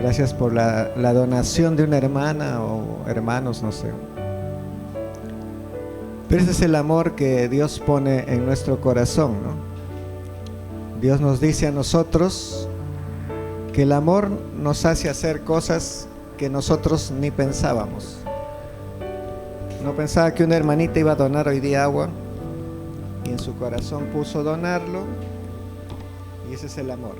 Gracias por la donación de una hermana o hermanos, no sé. Pero ese es el amor que Dios pone en nuestro corazón, ¿no? Dios nos dice a nosotros que el amor nos hace hacer cosas que nosotros ni pensábamos. No pensaba que una hermanita iba a donar hoy día agua y en su corazón puso donarlo, y ese es el amor.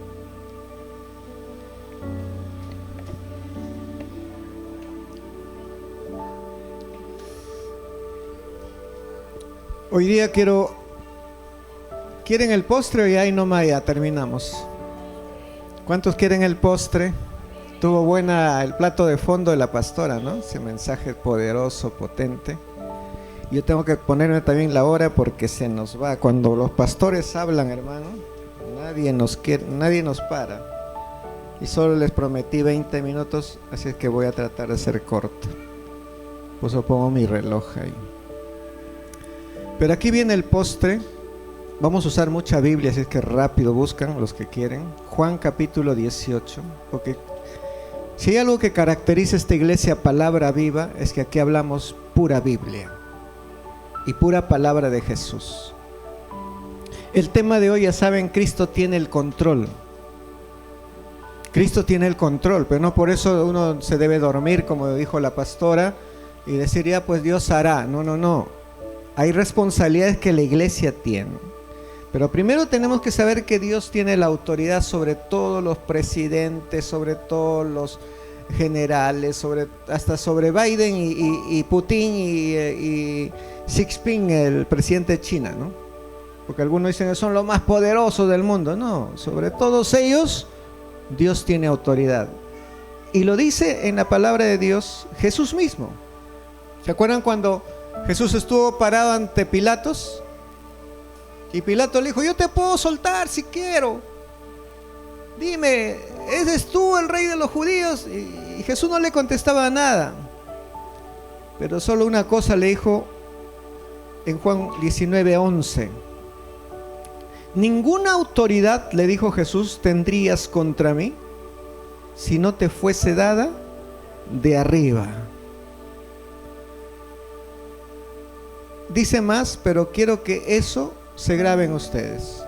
Hoy día ¿quieren el postre o ya ahí nomás ya terminamos? ¿Cuántos quieren el postre? Tuvo buena el plato de fondo de la pastora, ¿no? Ese mensaje poderoso, potente. Yo tengo que ponerme también la hora porque se nos va. Cuando los pastores hablan, hermano, nadie nos para. Y solo les prometí 20 minutos, así es que voy a tratar de ser corto. Pues yo pongo mi reloj ahí. Pero aquí viene el postre. Vamos a usar mucha Biblia, así es que rápido buscan los que quieren. Juan capítulo 18, porque si hay algo que caracteriza esta iglesia Palabra Viva, es que aquí hablamos pura Biblia y pura palabra de Jesús. El tema de hoy, ya saben, Cristo tiene el control. Cristo tiene el control, pero no por eso uno se debe dormir, como dijo la pastora, y decir ya pues Dios hará. No. Hay responsabilidades que la iglesia tiene. Pero primero tenemos que saber que Dios tiene la autoridad sobre todos los presidentes, sobre todos los generales, hasta sobre Biden y Putin y Xi Jinping, el presidente de China, ¿no? Porque algunos dicen que son los más poderosos del mundo. No, sobre todos ellos Dios tiene autoridad. Y lo dice en la palabra de Dios Jesús mismo. ¿Se acuerdan cuando Jesús estuvo parado ante Pilatos? Y Pilato le dijo, yo te puedo soltar si quiero. Dime, ¿eres tú el rey de los judíos? Y Jesús no le contestaba nada. Pero solo una cosa le dijo en Juan 19:11. Ninguna autoridad, le dijo Jesús, tendrías contra mí si no te fuese dada de arriba. Dice más, pero quiero que eso se graben ustedes.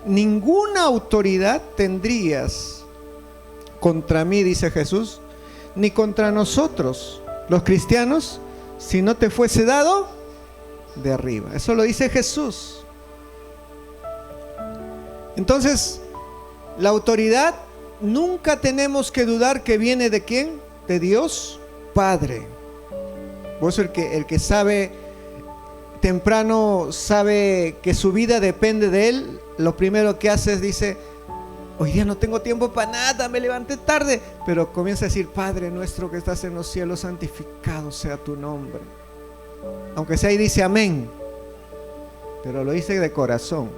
Ninguna autoridad tendrías contra mí, dice Jesús, ni contra nosotros, los cristianos, si no te fuese dado de arriba. Eso lo dice Jesús. Entonces, la autoridad nunca tenemos que dudar que viene de ¿quién? De Dios Padre. Por eso el que sabe temprano, sabe que su vida depende de Él, lo primero que hace es dice, hoy día no tengo tiempo para nada, me levanté tarde, pero comienza a decir, Padre nuestro que estás en los cielos, santificado sea tu nombre. Aunque sea ahí dice amén, pero lo dice de corazón,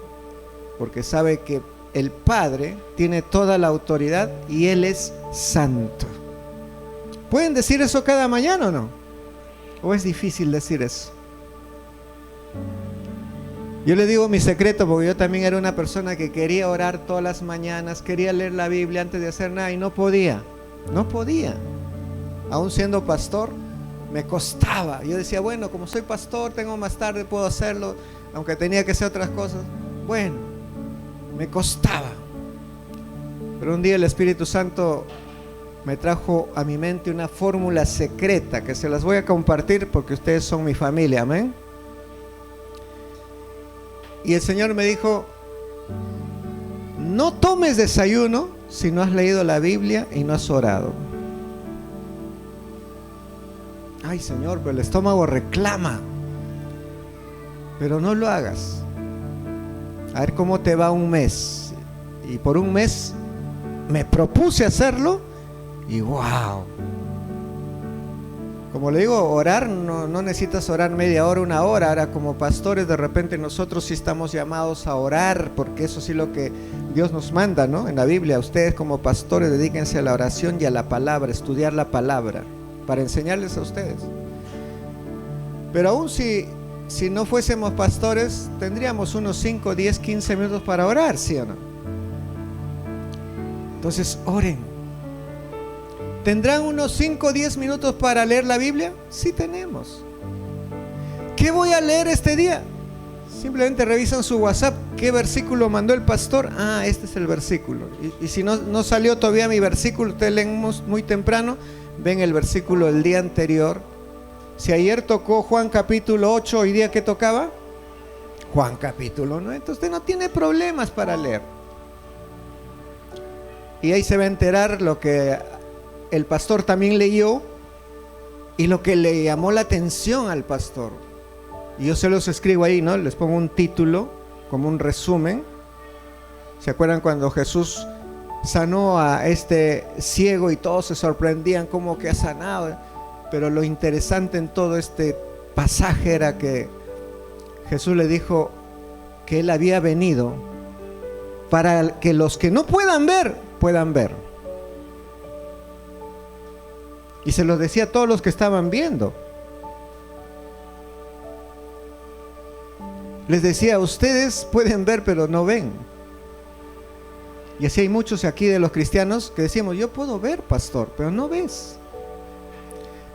porque sabe que el Padre tiene toda la autoridad y Él es santo. ¿Pueden decir eso cada mañana o no? ¿O es difícil decir eso? Yo le digo mi secreto, porque yo también era una persona que quería orar todas las mañanas, quería leer la Biblia antes de hacer nada y no podía. Aún siendo pastor, me costaba. Yo decía, bueno, como soy pastor, tengo más tarde, puedo hacerlo, aunque tenía que hacer otras cosas. Bueno, me costaba. Pero un día el Espíritu Santo me trajo a mi mente una fórmula secreta que se las voy a compartir porque ustedes son mi familia, amén. Y el Señor me dijo, no tomes desayuno si no has leído la Biblia y no has orado. Ay, Señor, pero el estómago reclama. Pero no lo hagas. A ver cómo te va un mes. Y por un mes me propuse hacerlo y wow. Como le digo, orar no necesitas orar media hora, una hora. Ahora como pastores de repente nosotros sí estamos llamados a orar, porque eso sí lo que Dios nos manda, ¿no? En la Biblia, ustedes como pastores dedíquense a la oración y a la palabra, estudiar la palabra, para enseñarles a ustedes. Pero aún si no fuésemos pastores, tendríamos unos 5, 10, 15 minutos para orar, ¿sí o no? Entonces oren. ¿Tendrán unos 5 o 10 minutos para leer la Biblia? Sí tenemos. ¿Qué voy a leer este día? Simplemente revisan su WhatsApp. ¿Qué versículo mandó el pastor? Ah, este es el versículo. Y si no salió todavía mi versículo, ustedes leen muy temprano, ven el versículo del día anterior. Si ayer tocó Juan capítulo 8, ¿hoy día qué tocaba? Juan capítulo 9. Entonces usted no tiene problemas para leer. Y ahí se va a enterar lo que el pastor también leyó y lo que le llamó la atención al pastor. Y yo se los escribo ahí, ¿no? Les pongo un título, como un resumen. ¿Se acuerdan cuando Jesús sanó a este ciego y todos se sorprendían cómo que ha sanado? Pero lo interesante en todo este pasaje era que Jesús le dijo que Él había venido para que los que no puedan ver, puedan ver. Y se los decía a todos los que estaban viendo. Les decía, ustedes pueden ver pero no ven. Y así hay muchos aquí de los cristianos que decíamos, yo puedo ver, pastor, pero no ves.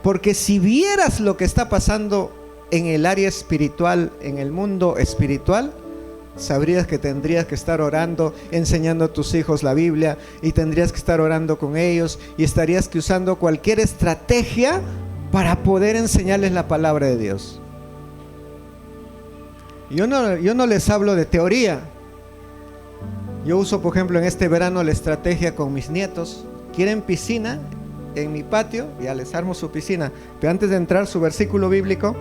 Porque si vieras lo que está pasando en el área espiritual, en el mundo espiritual, sabrías que tendrías que estar orando, enseñando a tus hijos la Biblia, y tendrías que estar orando con ellos, y estarías que usando cualquier estrategia para poder enseñarles la palabra de Dios. Yo no les hablo de teoría. Yo uso, por ejemplo, en este verano la estrategia con mis nietos. ¿Quieren piscina? En mi patio, ya les armo su piscina. Pero antes de entrar, su versículo bíblico.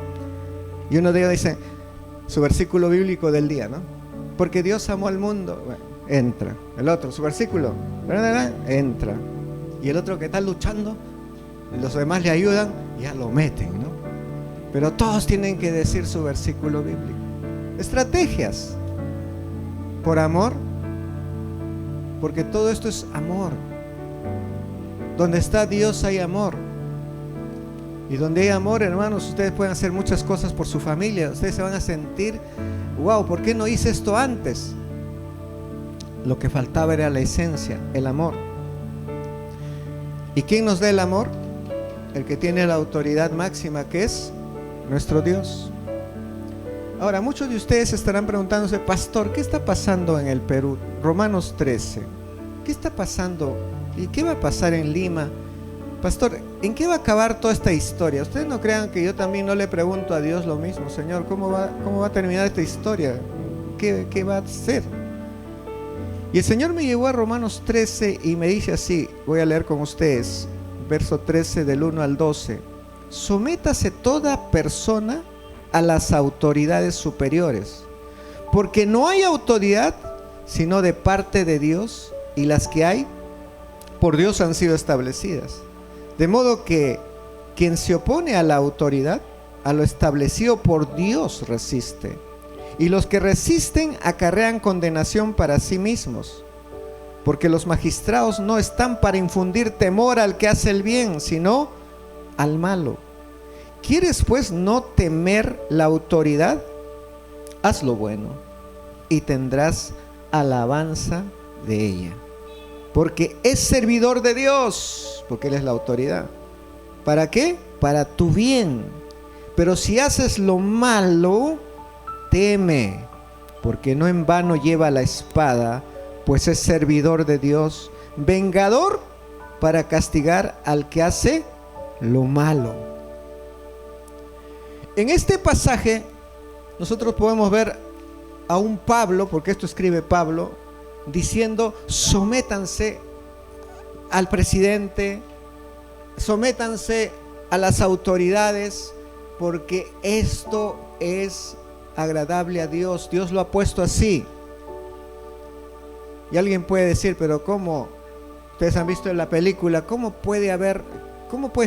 Y uno de ellos dice, su versículo bíblico del día, ¿no? Porque Dios amó al mundo. Bueno, entra. El otro, su versículo. Entra. Y el otro que está luchando, los demás le ayudan, ya lo meten, ¿no? Pero todos tienen que decir su versículo bíblico. Estrategias. Por amor. Porque todo esto es amor. Donde está Dios hay amor. Y donde hay amor, hermanos, ustedes pueden hacer muchas cosas por su familia. Ustedes se van a sentir, wow, ¿por qué no hice esto antes? Lo que faltaba era la esencia, el amor. ¿Y quién nos da el amor? El que tiene la autoridad máxima, que es nuestro Dios. Ahora, muchos de ustedes estarán preguntándose, pastor, ¿qué está pasando en el Perú? Romanos 13. ¿Qué está pasando? ¿Y qué va a pasar en Lima? Pastor, ¿en qué va a acabar toda esta historia? Ustedes no crean que yo también no le pregunto a Dios lo mismo. Señor, ¿cómo va a terminar esta historia? ¿Qué va a hacer? Y el Señor me llevó a Romanos 13 y me dice así, voy a leer con ustedes, verso 13 del 1 al 12. Sométase toda persona a las autoridades superiores, porque no hay autoridad sino de parte de Dios, y las que hay por Dios han sido establecidas. De modo que quien se opone a la autoridad, a lo establecido por Dios resiste, y los que resisten acarrean condenación para sí mismos, porque los magistrados no están para infundir temor al que hace el bien, sino al malo. ¿Quieres pues no temer la autoridad? Haz lo bueno y tendrás alabanza de ella, porque es servidor de Dios, porque Él es la autoridad. ¿Para qué? Para tu bien. Pero si haces lo malo, teme, porque no en vano lleva la espada, pues es servidor de Dios, vengador para castigar al que hace lo malo. En este pasaje nosotros podemos ver a un Pablo, porque esto escribe Pablo, diciendo, sométanse al presidente, sométanse a las autoridades, porque esto es agradable a Dios. Dios lo ha puesto así. Y alguien puede decir, pero ¿cómo? Ustedes han visto en la película, ¿cómo puede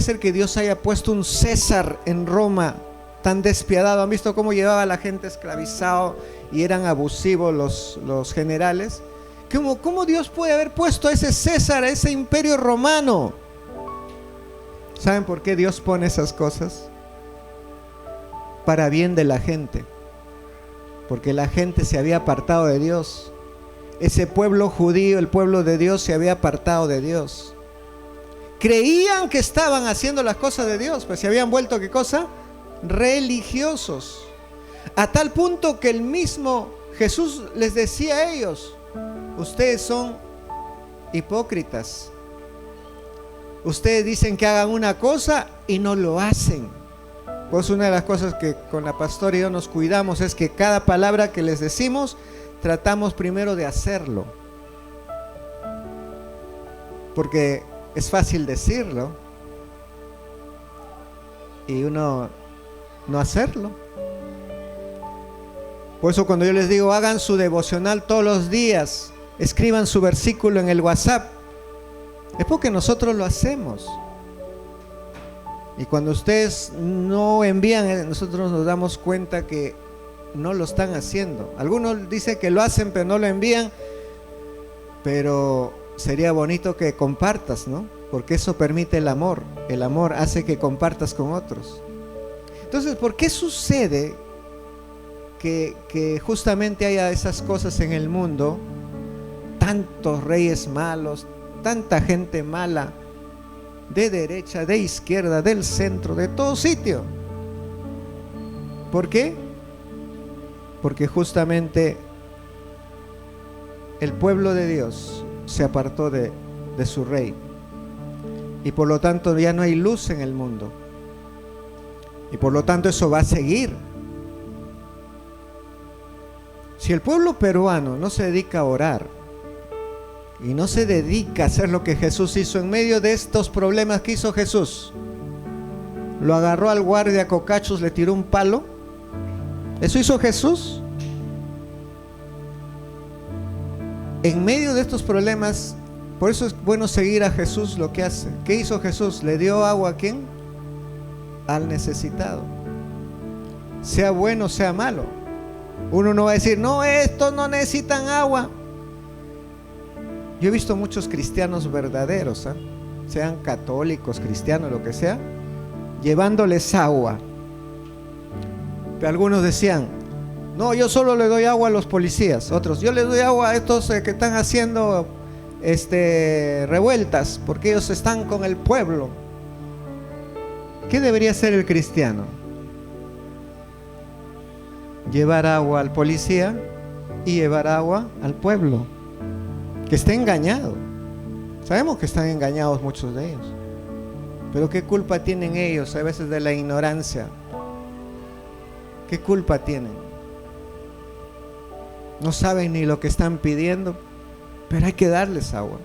ser que Dios haya puesto un César en Roma tan despiadado? ¿Han visto cómo llevaba a la gente esclavizado y eran abusivos los generales? ¿Cómo Dios puede haber puesto a ese César, a ese imperio romano? ¿Saben por qué Dios pone esas cosas? Para bien de la gente. Porque la gente se había apartado de Dios. Ese pueblo judío, el pueblo de Dios, se había apartado de Dios. Creían que estaban haciendo las cosas de Dios, pues se habían vuelto, ¿qué cosa? Religiosos. A tal punto que el mismo Jesús les decía a ellos: ustedes son hipócritas. Ustedes dicen que hagan una cosa y no lo hacen. Pues una de las cosas que con la pastora y yo nos cuidamos es que cada palabra que les decimos, tratamos primero de hacerlo. Porque es fácil decirlo y uno no hacerlo. Por eso cuando yo les digo hagan su devocional todos los días, escriban su versículo en el WhatsApp, es porque nosotros lo hacemos. Y cuando ustedes no envían, nosotros nos damos cuenta que no lo están haciendo. Algunos dicen que lo hacen pero no lo envían, pero sería bonito que compartas, ¿no? Porque eso permite el amor. El amor hace que compartas con otros. Entonces, ¿por qué sucede que justamente haya esas cosas en el mundo? Tantos reyes malos, tanta gente mala, de derecha, de izquierda, del centro, de todo sitio. ¿Por qué? Porque justamente el pueblo de Dios se apartó de su rey, y por lo tanto ya no hay luz en el mundo, y por lo tanto eso va a seguir. Si el pueblo peruano no se dedica a orar y no se dedica a hacer lo que Jesús hizo en medio de estos problemas, que hizo Jesús, lo agarró al guardia cocachos, le tiró un palo. ¿Eso hizo Jesús? En medio de estos problemas, por eso es bueno seguir a Jesús lo que hace. ¿Qué hizo Jesús? ¿Le dio agua a quién? Al necesitado. Sea bueno, sea malo. Uno no va a decir, no, estos no necesitan agua. Yo he visto muchos cristianos verdaderos, sean católicos, cristianos, lo que sea, llevándoles agua. Pero algunos decían, no, yo solo le doy agua a los policías. Otros, yo les doy agua a estos que están haciendo revueltas, porque ellos están con el pueblo. ¿Qué debería hacer el cristiano? Llevar agua al policía y llevar agua al pueblo que está engañado. Sabemos que están engañados muchos de ellos, pero ¿qué culpa tienen ellos a veces de la ignorancia? ¿Qué culpa tienen? No saben ni lo que están pidiendo, pero hay que darles agua.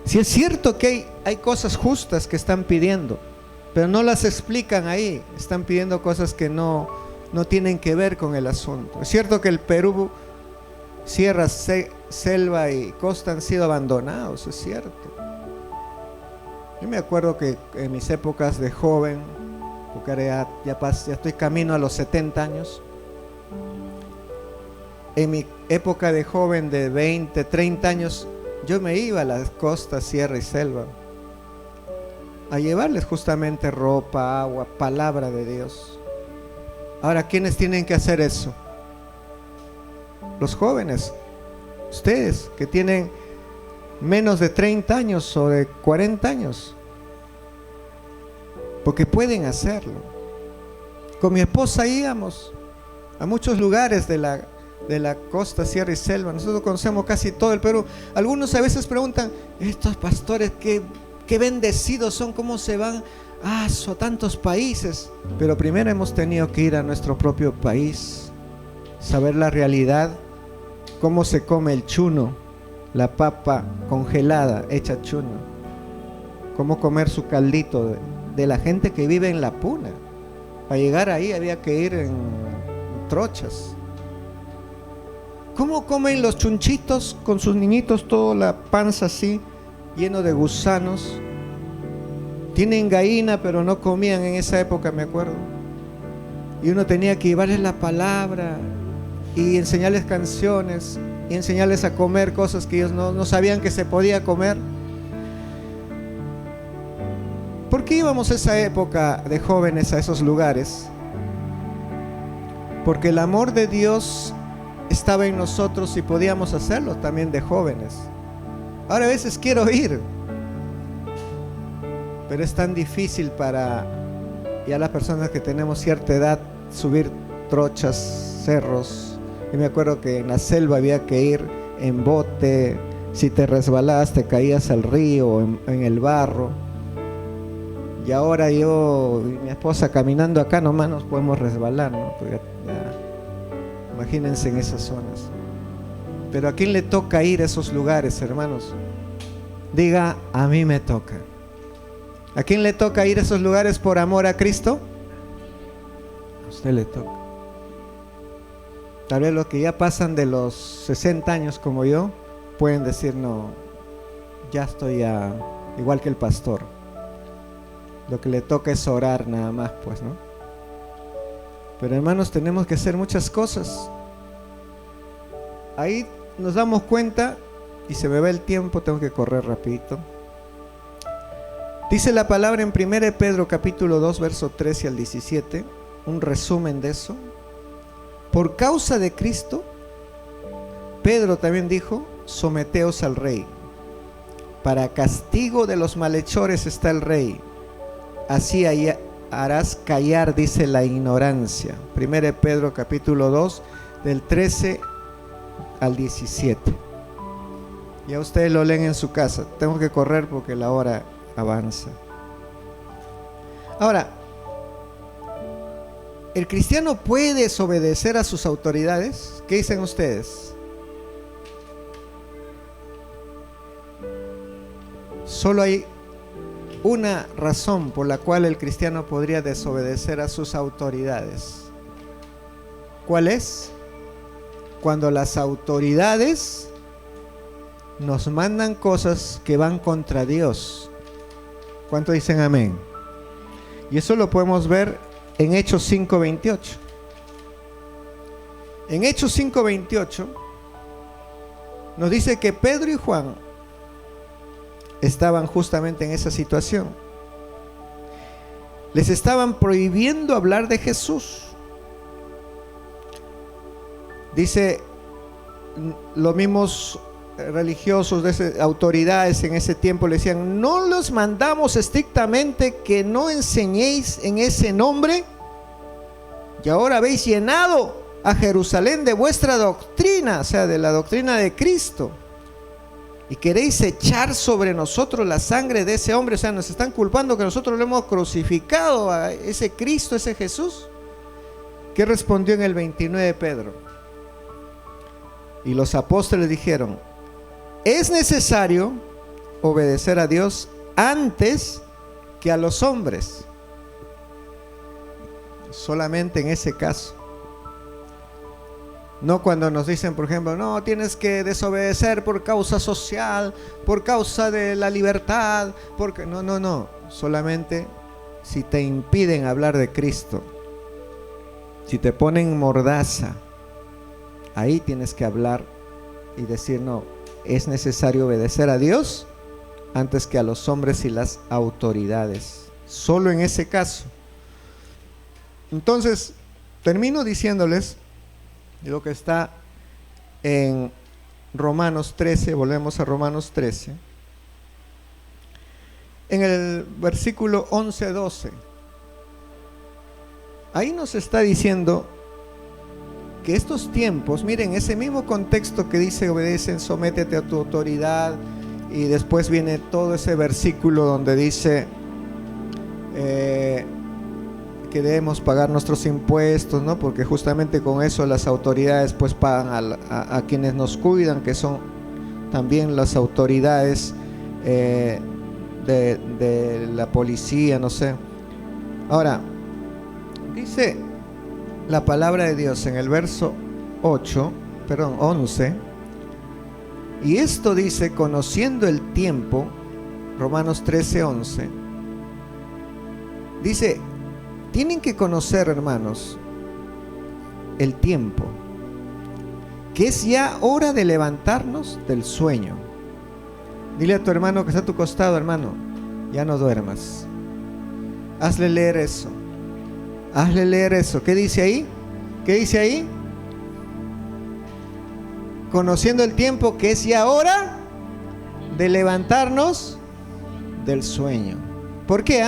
Si es cierto que hay cosas justas que están pidiendo, pero no las explican ahí. Están pidiendo cosas que no tienen que ver con el asunto. Es cierto que el Perú, sierras, selva y costa han sido abandonados, es cierto. Yo me acuerdo que en mis épocas de joven, porque ahora ya estoy camino a los 70 años, en mi época de joven de 20, 30 años, yo me iba a las costas, sierra y selva a llevarles justamente ropa, agua, palabra de Dios. Ahora, ¿quiénes tienen que hacer eso? Los jóvenes, ustedes que tienen menos de 30 años o de 40 años, porque pueden hacerlo. Con mi esposa íbamos a muchos lugares de la costa, sierra y selva. Nosotros conocemos casi todo el Perú. Algunos a veces preguntan, estos pastores qué bendecidos son, cómo se van a tantos países. Pero primero hemos tenido que ir a nuestro propio país, saber la realidad, cómo se come el chuno, la papa congelada hecha chuno, cómo comer su caldito de la gente que vive en la puna. Para llegar ahí había que ir en trochas. ¿Cómo comen los chunchitos con sus niñitos, toda la panza así, lleno de gusanos? Tienen gallina, pero no comían en esa época, me acuerdo. Y uno tenía que llevarles la palabra y enseñarles canciones y enseñarles a comer cosas que ellos no sabían que se podía comer. ¿Por qué íbamos esa época de jóvenes a esos lugares? Porque el amor de Dios estaba en nosotros y podíamos hacerlo también de jóvenes. Ahora a veces quiero ir, Pero es tan difícil para ya las personas que tenemos cierta edad subir trochas, cerros. Y me acuerdo que en la selva había que ir en bote. Si te resbalabas te caías al río, en el barro. Y ahora yo y mi esposa caminando acá nomás nos podemos resbalar, ¿no? Porque imagínense en esas zonas. Pero ¿a quién le toca ir a esos lugares, hermanos? Diga, a mí me toca. ¿A quién le toca ir a esos lugares por amor a Cristo? A usted le toca. Tal vez los que ya pasan de los 60 años como yo pueden decir, no, ya estoy igual que el pastor. Lo que le toca es orar nada más, pues, ¿no? Pero hermanos, tenemos que hacer muchas cosas. Ahí nos damos cuenta, y se me va el tiempo, tengo que correr rapidito. Dice la palabra en 1 Pedro capítulo 2, verso 13 al 17, un resumen de eso. Por causa de Cristo, Pedro también dijo, someteos al rey. Para castigo de los malhechores está el rey. Así harás callar, dice, la ignorancia. 1 Pedro capítulo 2, del 13 al 17. Ya ustedes lo leen en su casa. Tengo que correr porque la hora avanza. Ahora, ¿el cristiano puede desobedecer a sus autoridades? ¿Qué dicen ustedes? Solo hay una razón por la cual el cristiano podría desobedecer a sus autoridades. ¿Cuál es? Cuando las autoridades nos mandan cosas que van contra Dios. ¿Cuánto dicen amén? Y eso lo podemos ver en Hechos 5:28. En Hechos 5:28 nos dice que Pedro y Juan estaban justamente en esa situación. Les estaban prohibiendo hablar de Jesús. Dice, los mismos religiosos, autoridades en ese tiempo le decían, no los mandamos estrictamente que no enseñéis en ese nombre, y ahora habéis llenado a Jerusalén de vuestra doctrina, o sea, de la doctrina de Cristo, y queréis echar sobre nosotros la sangre de ese hombre. O sea, nos están culpando que nosotros lo hemos crucificado a ese Cristo, ese Jesús. ¿Qué respondió en el 29 Pedro? Y los apóstoles dijeron, es necesario obedecer a Dios antes que a los hombres. Solamente en ese caso. No cuando nos dicen, por ejemplo, no, tienes que desobedecer por causa social, por causa de la libertad, porque no. Solamente si te impiden hablar de Cristo, si te ponen mordaza, ahí tienes que hablar y decir, no, es necesario obedecer a Dios antes que a los hombres y las autoridades. Solo en ese caso. Entonces, termino diciéndoles lo que está en Romanos 13, volvemos a Romanos 13, en el versículo 11-12. Ahí nos está diciendo que estos tiempos, miren, ese mismo contexto que dice obedecen, sométete a tu autoridad, y después viene todo ese versículo donde dice que debemos pagar nuestros impuestos, ¿no? Porque justamente con eso las autoridades pues pagan a quienes nos cuidan, que son también las autoridades de la policía, no sé. Ahora, dice la palabra de Dios en el verso 11, y esto dice, conociendo el tiempo, Romanos 13:11, dice, tienen que conocer, hermanos, el tiempo, que es ya hora de levantarnos del sueño. Dile a tu hermano que está a tu costado, hermano, ya no duermas. Hazle leer eso. Hazle leer eso. ¿Qué dice ahí? ¿Qué dice ahí? Conociendo el tiempo, que es ya hora de levantarnos del sueño. ¿Por qué?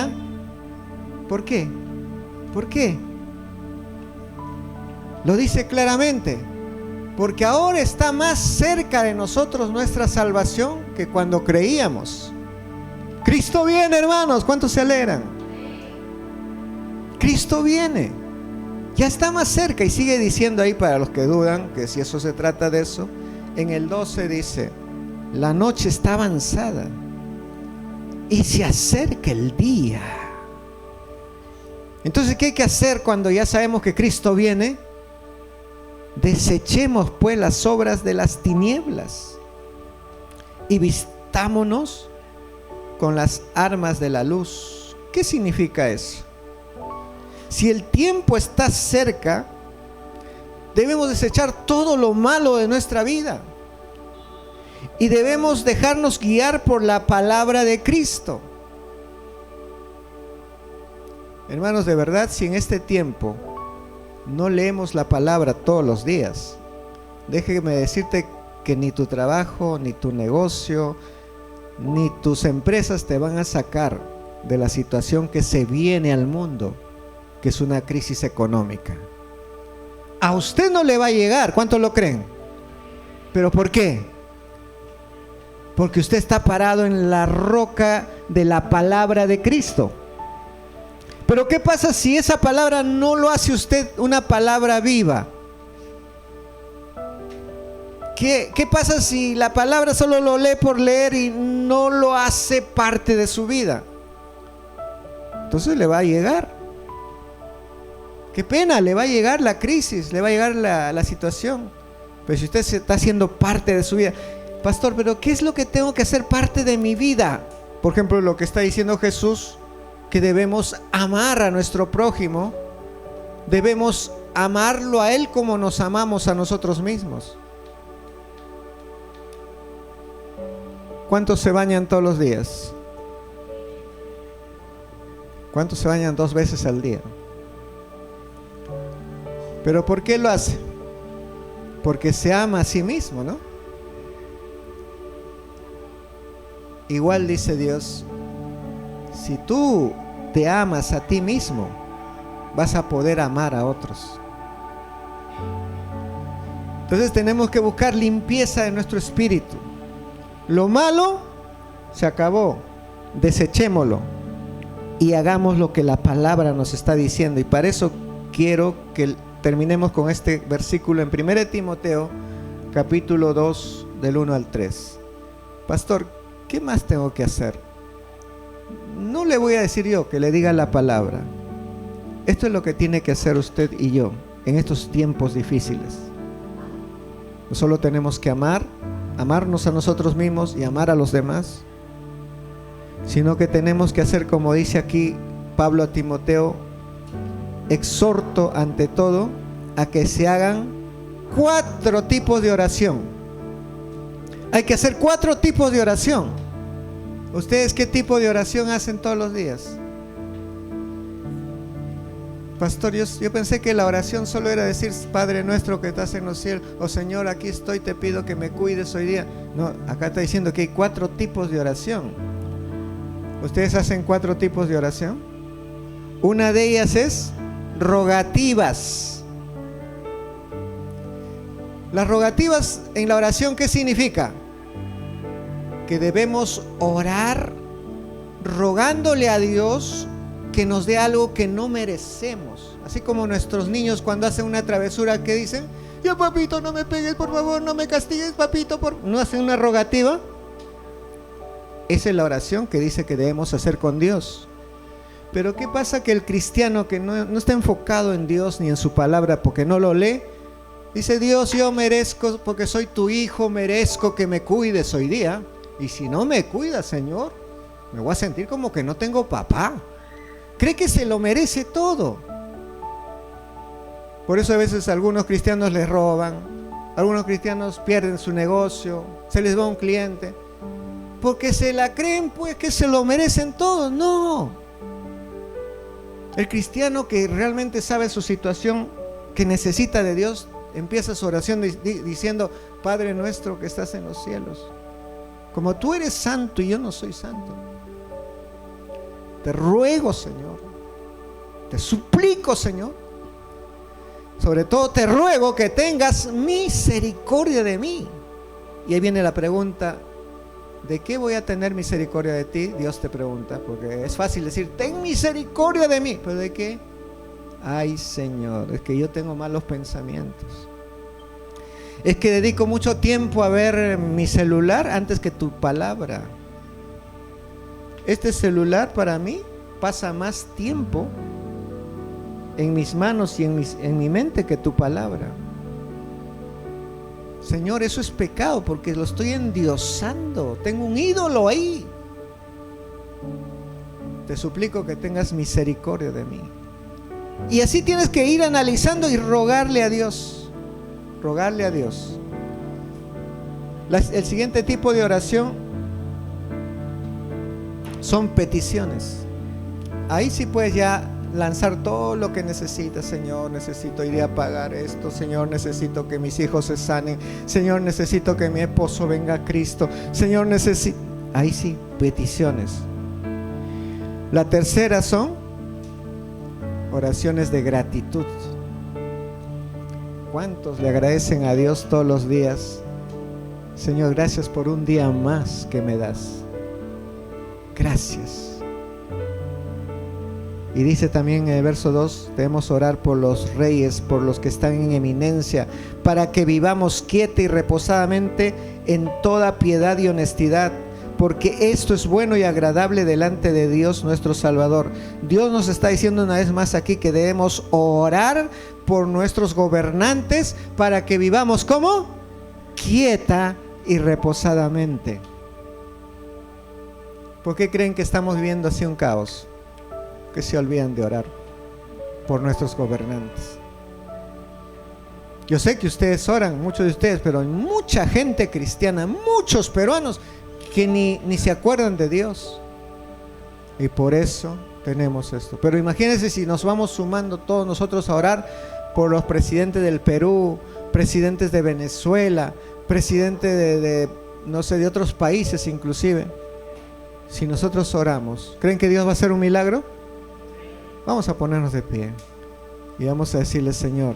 ¿Por qué? ¿Por qué? Lo dice claramente. Porque ahora está más cerca de nosotros nuestra salvación que cuando creíamos. Cristo viene, hermanos. ¿Cuántos se alegran? Cristo viene. Ya está más cerca. Y sigue diciendo ahí, para los que dudan, que si eso se trata de eso, en el 12 dice: la noche está avanzada y se acerca el día. Entonces, ¿qué hay que hacer cuando ya sabemos que Cristo viene? Desechemos pues las obras de las tinieblas y vistámonos con las armas de la luz. ¿Qué significa eso? Si el tiempo está cerca, debemos desechar todo lo malo de nuestra vida y debemos dejarnos guiar por la palabra de Cristo. Hermanos, de verdad, si en este tiempo no leemos la palabra todos los días, déjeme decirte que ni tu trabajo, ni tu negocio, ni tus empresas te van a sacar de la situación que se viene al mundo, que es una crisis económica. A usted no le va a llegar, ¿cuántos lo creen? ¿Pero por qué? Porque usted está parado en la roca de la palabra de Cristo. Pero ¿qué pasa si esa palabra no lo hace usted una palabra viva? ¿Qué pasa si la palabra solo lo lee por leer y no lo hace parte de su vida? Entonces le va a llegar. Qué pena, le va a llegar la crisis, le va a llegar la situación. Pero si usted se está haciendo parte de su vida, pastor, pero ¿qué es lo que tengo que hacer parte de mi vida? Por ejemplo, lo que está diciendo Jesús, que debemos amar a nuestro prójimo, debemos amarlo a Él como nos amamos a nosotros mismos. ¿Cuántos se bañan todos los días? ¿Cuántos se bañan 2 veces al día? ¿Pero por qué lo hace? Porque se ama a sí mismo, ¿no? Igual dice Dios, si tú te amas a ti mismo, vas a poder amar a otros. Entonces tenemos que buscar limpieza de nuestro espíritu. Lo malo se acabó, desechémoslo y hagamos lo que la palabra nos está diciendo. Y para eso quiero que terminemos con este versículo en 1 Timoteo capítulo 2 del 1 al 3. Pastor, ¿qué más tengo que hacer? No le voy a decir yo que le diga la palabra. Esto es lo que tiene que hacer usted y yo en estos tiempos difíciles. No solo tenemos que amarnos a nosotros mismos y amar a los demás, sino que tenemos que hacer como dice aquí Pablo a Timoteo: exhorto ante todo a que se hagan 4 tipos de oración. Hay que hacer 4 tipos de oración. ¿Ustedes qué tipo de oración hacen todos los días? Pastor, yo pensé que la oración solo era decir Padre nuestro que estás en los cielos, o Señor, aquí estoy, te pido que me cuides hoy día. No, acá está diciendo que hay 4 tipos de oración. ¿Ustedes hacen 4 tipos de oración? Una de ellas es rogativas. Las rogativas en la oración, ¿qué significa? Que debemos orar rogándole a Dios que nos dé algo que no merecemos. Así como nuestros niños cuando hacen una travesura, que dicen: ya papito, no me pegues, por favor, no me castigues, papito, ¿no hacen una rogativa? Esa es la oración que dice que debemos hacer con Dios. Pero ¿qué pasa? Que el cristiano que no está enfocado en Dios ni en su palabra porque no lo lee, dice: Dios, yo merezco, porque soy tu hijo, merezco que me cuides hoy día. Y si no me cuidas, Señor, me voy a sentir como que no tengo papá. Cree que se lo merece todo. Por eso a veces algunos cristianos les roban, algunos cristianos pierden su negocio, se les va un cliente, porque se la creen pues que se lo merecen todo. No. El cristiano que realmente sabe su situación, que necesita de Dios, empieza su oración diciendo: Padre nuestro que estás en los cielos, como tú eres santo y yo no soy santo, Te ruego, Señor. Te suplico, Señor. Sobre todo te ruego que tengas misericordia de mí. Y ahí viene la pregunta: ¿de qué voy a tener misericordia de ti? Dios te pregunta, porque es fácil decir, ten misericordia de mí. ¿Pero de qué? Ay, Señor, es que yo tengo malos pensamientos. Es que dedico mucho tiempo a ver mi celular antes que tu palabra. Este celular para mí pasa más tiempo en mis manos y en mi mente que tu palabra. Señor, eso es pecado porque lo estoy endiosando. Tengo un ídolo ahí. Te suplico que tengas misericordia de mí. Y así tienes que ir analizando y rogarle a Dios. Rogarle a Dios. El siguiente tipo de oración son peticiones. Ahí sí puedes ya lanzar todo lo que necesitas. Señor, necesito ir a pagar esto. Señor, necesito que mis hijos se sanen. Señor, necesito que mi esposo venga a Cristo. Señor, necesito... Ahí sí, peticiones. La tercera son oraciones de gratitud. ¿Cuántos le agradecen a Dios todos los días? Señor, gracias por un día más que me das. Gracias. Y dice también en el verso 2, debemos orar por los reyes, por los que están en eminencia, para que vivamos quieta y reposadamente en toda piedad y honestidad, porque esto es bueno y agradable delante de Dios nuestro Salvador. Dios nos está diciendo una vez más aquí que debemos orar por nuestros gobernantes para que vivamos ¿cómo? Quieta y reposadamente. ¿Por qué creen que estamos viviendo así un caos? Que se olvidan de orar por nuestros gobernantes. Yo sé que ustedes oran, muchos de ustedes, pero hay mucha gente cristiana, muchos peruanos que ni se acuerdan de Dios. Y por eso tenemos esto. Pero imagínense si nos vamos sumando todos nosotros a orar por los presidentes del Perú, presidentes de Venezuela, presidentes de no sé, de otros países inclusive. Si nosotros oramos, ¿creen que Dios va a hacer un milagro? Vamos a ponernos de pie y vamos a decirle: Señor,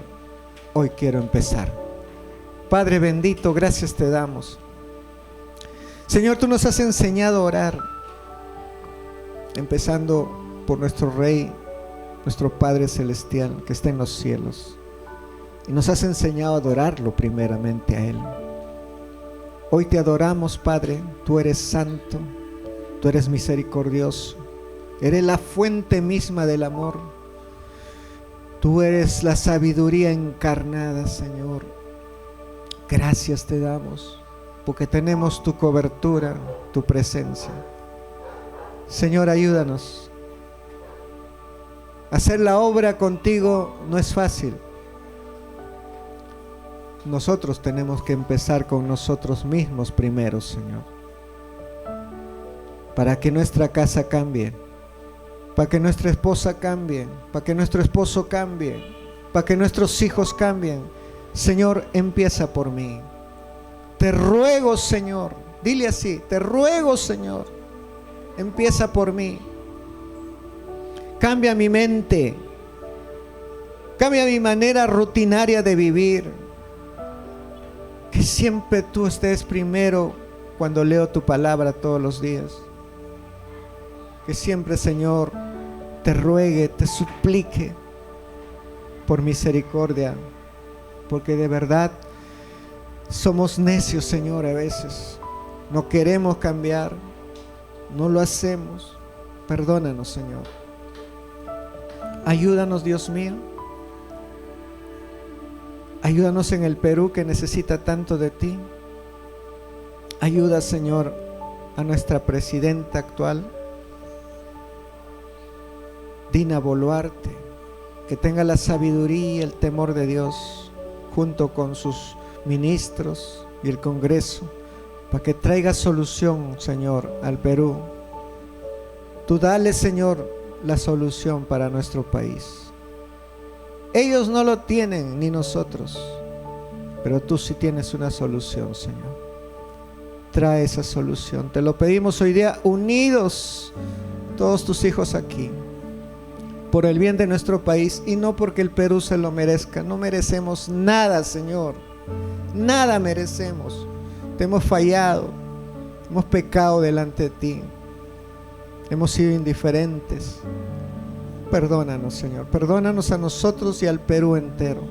hoy quiero empezar. Padre bendito, gracias te damos. Señor, tú nos has enseñado a orar, empezando por nuestro Rey, nuestro Padre Celestial que está en los cielos. Y nos has enseñado a adorarlo primeramente a Él. Hoy te adoramos, Padre. Tú eres santo, tú eres misericordioso. Eres la fuente misma del amor. Tú eres la sabiduría encarnada, Señor. Gracias te damos, porque tenemos tu cobertura, tu presencia. Señor, ayúdanos. Hacer la obra contigo no es fácil. Nosotros tenemos que empezar con nosotros mismos primero, Señor, para que nuestra casa cambie, para que nuestra esposa cambie, para que nuestro esposo cambie, para que nuestros hijos cambien. Señor, empieza por mí. Te ruego, Señor, dile así: te ruego, Señor, empieza por mí. Cambia mi mente, cambia mi manera rutinaria de vivir. Que siempre tú estés primero cuando leo tu palabra todos los días. Que siempre, Señor, te ruegue, te suplique por misericordia, porque de verdad somos necios, Señor, a veces. No queremos cambiar, no lo hacemos. Perdónanos, Señor. Ayúdanos, Dios mío. Ayúdanos en el Perú, que necesita tanto de ti. Ayuda, Señor, a nuestra presidenta actual, Dina Boluarte, que tenga la sabiduría y el temor de Dios, junto con sus ministros y el Congreso, para que traiga solución, Señor, al Perú. Tú dale, Señor, la solución para nuestro país. Ellos no lo tienen, ni nosotros, pero tú sí tienes una solución, Señor. Trae esa solución. Te lo pedimos hoy día unidos, todos tus hijos aquí, por el bien de nuestro país y no porque el Perú se lo merezca. No merecemos nada, Señor. Nada merecemos. Te hemos fallado, hemos pecado delante de ti, hemos sido indiferentes. Perdónanos, Señor. Perdónanos a nosotros y al Perú entero.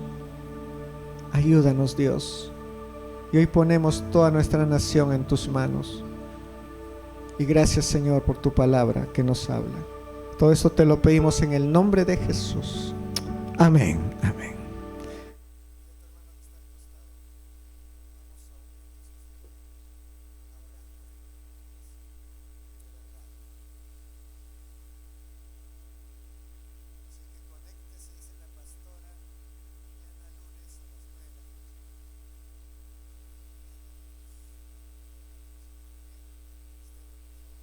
Ayúdanos, Dios. Y hoy ponemos toda nuestra nación en tus manos. Y gracias, Señor, por tu palabra que nos habla. Todo eso te lo pedimos en el nombre de Jesús. Amén. Amén.